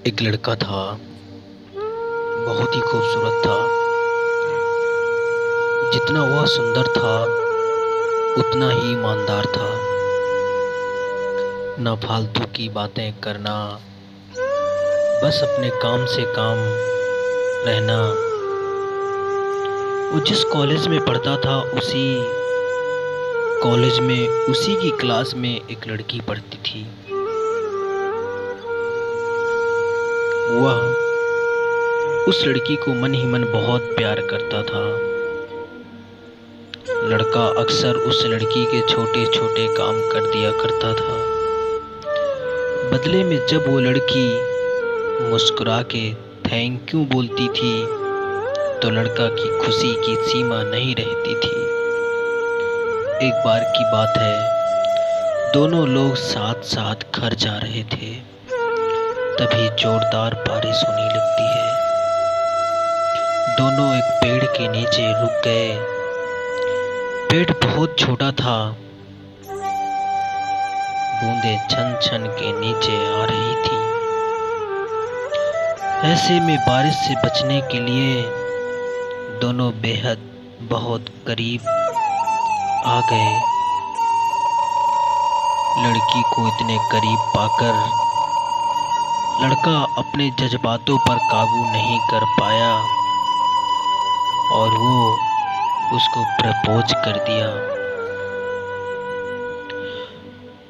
एक लड़का था, बहुत ही खूबसूरत था। जितना वह सुंदर था उतना ही ईमानदार था। न फालतू की बातें करना, बस अपने काम से काम रहना। वो जिस कॉलेज में पढ़ता था उसी कॉलेज में उसी की क्लास में एक लड़की पढ़ती थी। वह उस लड़की को मन ही मन बहुत प्यार करता था। लड़का अक्सर उस लड़की के छोटे छोटे काम कर दिया करता था। बदले में जब वो लड़की मुस्कुरा के थैंक यू बोलती थी तो लड़का की खुशी की सीमा नहीं रहती थी। एक बार की बात है, दोनों लोग साथ साथ घर जा रहे थे, तभी जोरदार बारिश होने लगती है। दोनों एक पेड़ के नीचे रुक गए। पेड़ बहुत छोटा था, बूंदें छन छन के नीचे आ रही थी। ऐसे में बारिश से बचने के लिए दोनों बेहद बहुत करीब आ गए। लड़की को इतने करीब पाकर लड़का अपने जज्बातों पर काबू नहीं कर पाया और वो उसको प्रपोज कर दिया।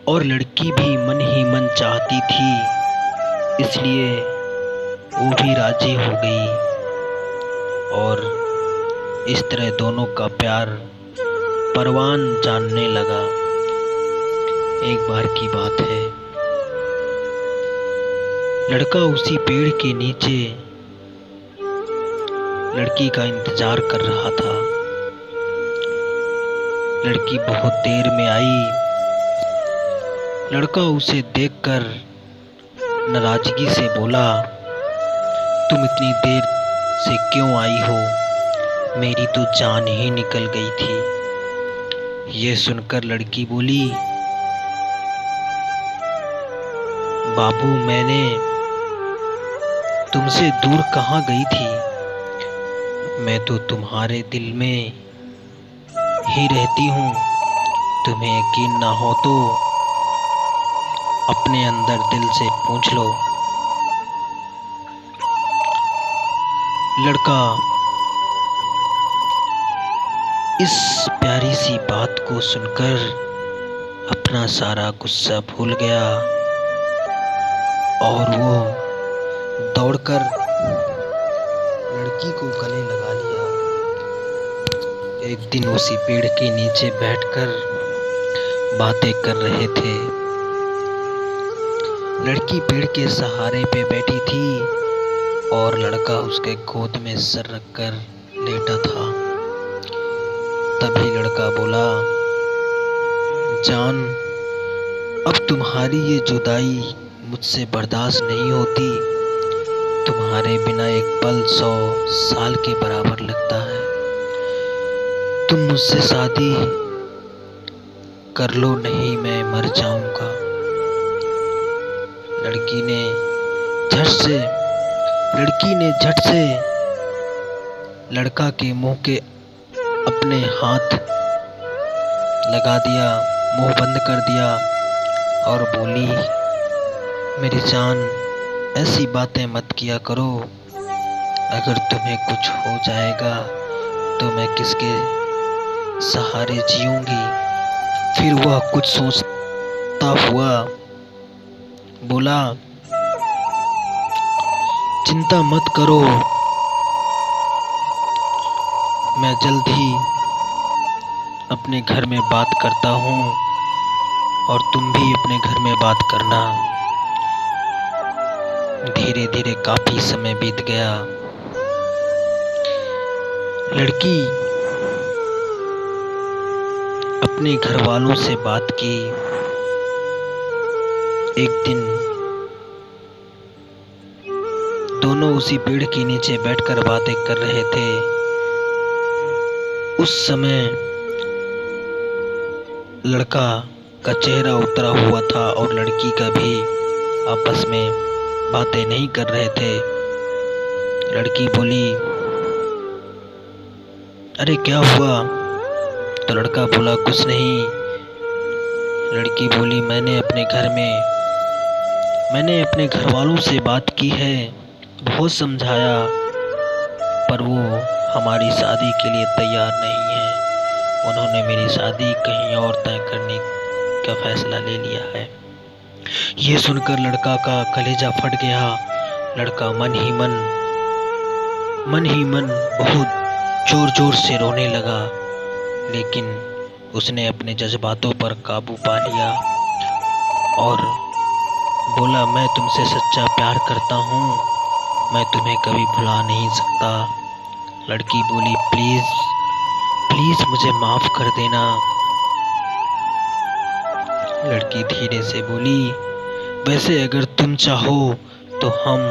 और लड़की भी मन ही मन चाहती थी, इसलिए वो भी राजी हो गई और इस तरह दोनों का प्यार परवान जानने लगा। एक बार की बात है, लड़का उसी पेड़ के नीचे लड़की का इंतजार कर रहा था। लड़की बहुत देर में आई। लड़का उसे देखकर नाराजगी से बोला, तुम इतनी देर से क्यों आई हो? मेरी तो जान ही निकल गई थी। ये सुनकर लड़की बोली, बाबू मैंने तुमसे दूर कहाँ गई थी? मैं तो तुम्हारे दिल में ही रहती हूँ। तुम्हें यकीन ना हो तो अपने अंदर दिल से पूछ लो। लड़का इस प्यारी सी बात को सुनकर अपना सारा गुस्सा भूल गया और वो दौड़कर लड़की को गले लगा लिया। एक दिन उसी पेड़ के नीचे बैठकर बातें कर रहे थे। लड़की पेड़ के सहारे पे बैठी थी और लड़का उसके गोद में सर रखकर लेटा था। तभी लड़का बोला, जान अब तुम्हारी ये जुदाई मुझसे बर्दाश्त नहीं होती। तुम्हारे बिना एक पल 100 साल के बराबर लगता है। तुम मुझसे शादी कर लो, नहीं मैं मर जाऊंगा। लड़की ने झट से लड़का के मुंह के अपने हाथ लगा दिया, मुंह बंद कर दिया और बोली, मेरी जान ऐसी बातें मत किया करो। अगर तुम्हें कुछ हो जाएगा तो मैं किसके सहारे जीऊंगी? फिर वह कुछ सोचता हुआ बोला, चिंता मत करो, मैं जल्द ही अपने घर में बात करता हूँ और तुम भी अपने घर में बात करना। धीरे धीरे काफी समय बीत गया। लड़की अपने घर वालों से बात की। एक दिन दोनों उसी पेड़ के नीचे बैठकर बातें कर रहे थे। उस समय लड़का का चेहरा उतरा हुआ था और लड़की का भी आपस में बातें नहीं कर रहे थे। लड़की बोली, अरे क्या हुआ? तो लड़का बोला, कुछ नहीं। लड़की बोली, मैंने अपने घर वालों से बात की है, बहुत समझाया, पर वो हमारी शादी के लिए तैयार नहीं है। उन्होंने मेरी शादी कहीं और तय करने का फैसला ले लिया है। ये सुनकर लड़का का कलेजा फट गया। लड़का मन ही मन बहुत जोर जोर से रोने लगा, लेकिन उसने अपने जज्बातों पर काबू पा लिया और बोला, मैं तुमसे सच्चा प्यार करता हूँ, मैं तुम्हें कभी भुला नहीं सकता। लड़की बोली, प्लीज मुझे माफ कर देना। लड़की धीरे से बोली, वैसे अगर तुम चाहो तो हम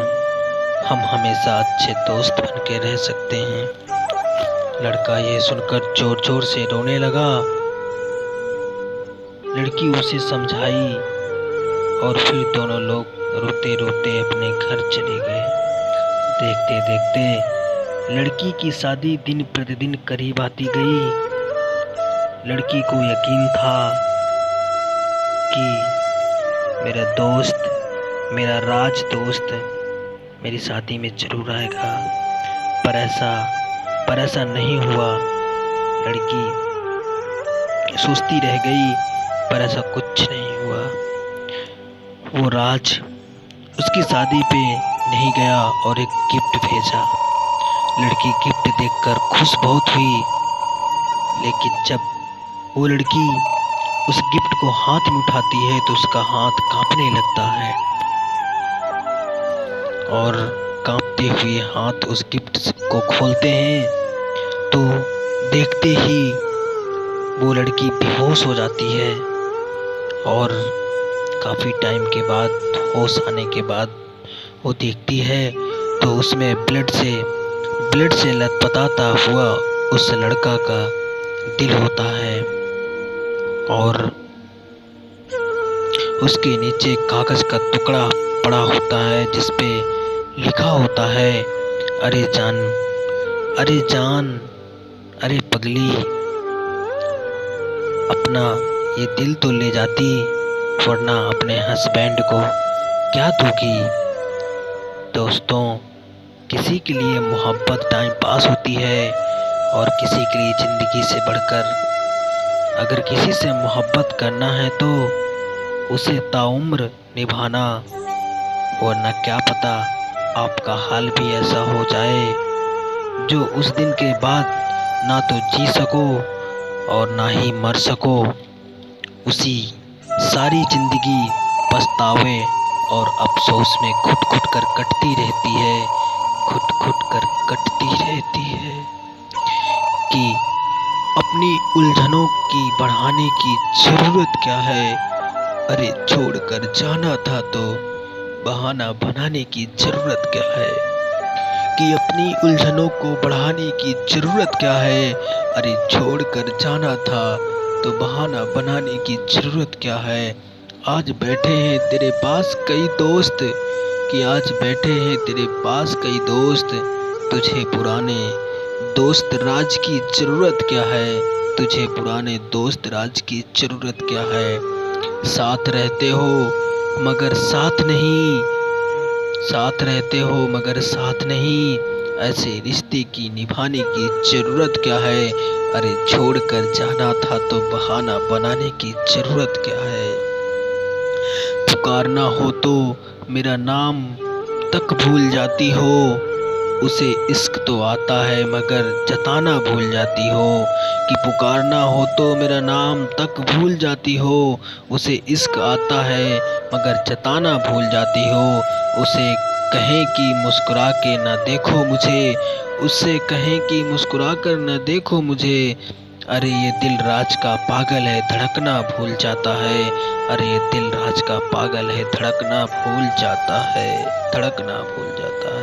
हमेशा अच्छे दोस्त बन के रह सकते हैं। लड़का ये सुनकर जोर जोर से रोने लगा। लड़की उसे समझाई और फिर दोनों लोग रोते रोते अपने घर चले गए। देखते देखते लड़की की शादी दिन प्रतिदिन करीब आती गई। लड़की को यकीन था कि मेरा दोस्त, मेरा राज दोस्त मेरी शादी में जरूर आएगा, पर ऐसा नहीं हुआ। लड़की सोचती रह गई, पर ऐसा कुछ नहीं हुआ। वो राज उसकी शादी पे नहीं गया और एक गिफ्ट भेजा। लड़की गिफ्ट देखकर खुश बहुत हुई, लेकिन जब वो लड़की उस गिफ्ट को हाथ में उठाती है तो उसका हाथ कांपने लगता है और कांपते हुए हाथ उस गिफ्ट को खोलते हैं तो देखते ही वो लड़की बेहोश हो जाती है और काफ़ी टाइम के बाद होश आने के बाद वो देखती है तो उसमें ब्लड से लथपथाता हुआ उस लड़का का दिल होता है और उसके नीचे कागज का टुकड़ा पड़ा होता है जिस पे लिखा होता है, अरे जान, अरे पगली, अपना ये दिल तो ले जाती, वरना अपने हस्बैंड को क्या दोगी। दोस्तों, किसी के लिए मोहब्बत टाइम पास होती है और किसी के लिए ज़िंदगी से बढ़कर। अगर किसी से मोहब्बत करना है तो उसे ताउम्र निभाना, वरना क्या पता आपका हाल भी ऐसा हो जाए जो उस दिन के बाद ना तो जी सको और ना ही मर सको। उसी सारी ज़िंदगी पछतावे और अफसोस में घुट कर कटती रहती है, घुट कर कटती रहती है कि अपनी उलझनों की बढ़ाने की ज़रूरत क्या है। अरे छोड़कर जाना था तो बहाना बनाने की ज़रूरत क्या है, कि अपनी उलझनों को बढ़ाने की ज़रूरत क्या है। अरे छोड़कर जाना था तो बहाना बनाने की ज़रूरत क्या है। आज बैठे हैं तेरे पास कई दोस्त, कि आज बैठे हैं तेरे पास कई दोस्त, तुझे पुराने दोस्त राज की ज़रूरत क्या है, तुझे पुराने दोस्त राज की ज़रूरत क्या है। साथ रहते हो मगर साथ नहीं, साथ रहते हो मगर साथ नहीं, ऐसे रिश्ते की निभाने की ज़रूरत क्या है। अरे छोड़कर जाना था तो बहाना बनाने की ज़रूरत क्या है। पुकारना हो तो मेरा नाम तक भूल जाती हो, उसे इश्क तो आता है मगर जताना भूल जाती हो। कि पुकारना हो तो मेरा नाम तक भूल जाती हो, उसे इश्क आता है मगर जताना भूल जाती हो। उसे कहें कि मुस्कुरा के न देखो मुझे, उससे कहें कि मुस्कुरा कर न देखो मुझे। अरे ये दिल राज का पागल है, धड़कना भूल जाता है। अरे ये दिल राज का पागल है, धड़कना भूल जाता है, धड़कना भूल जाता है।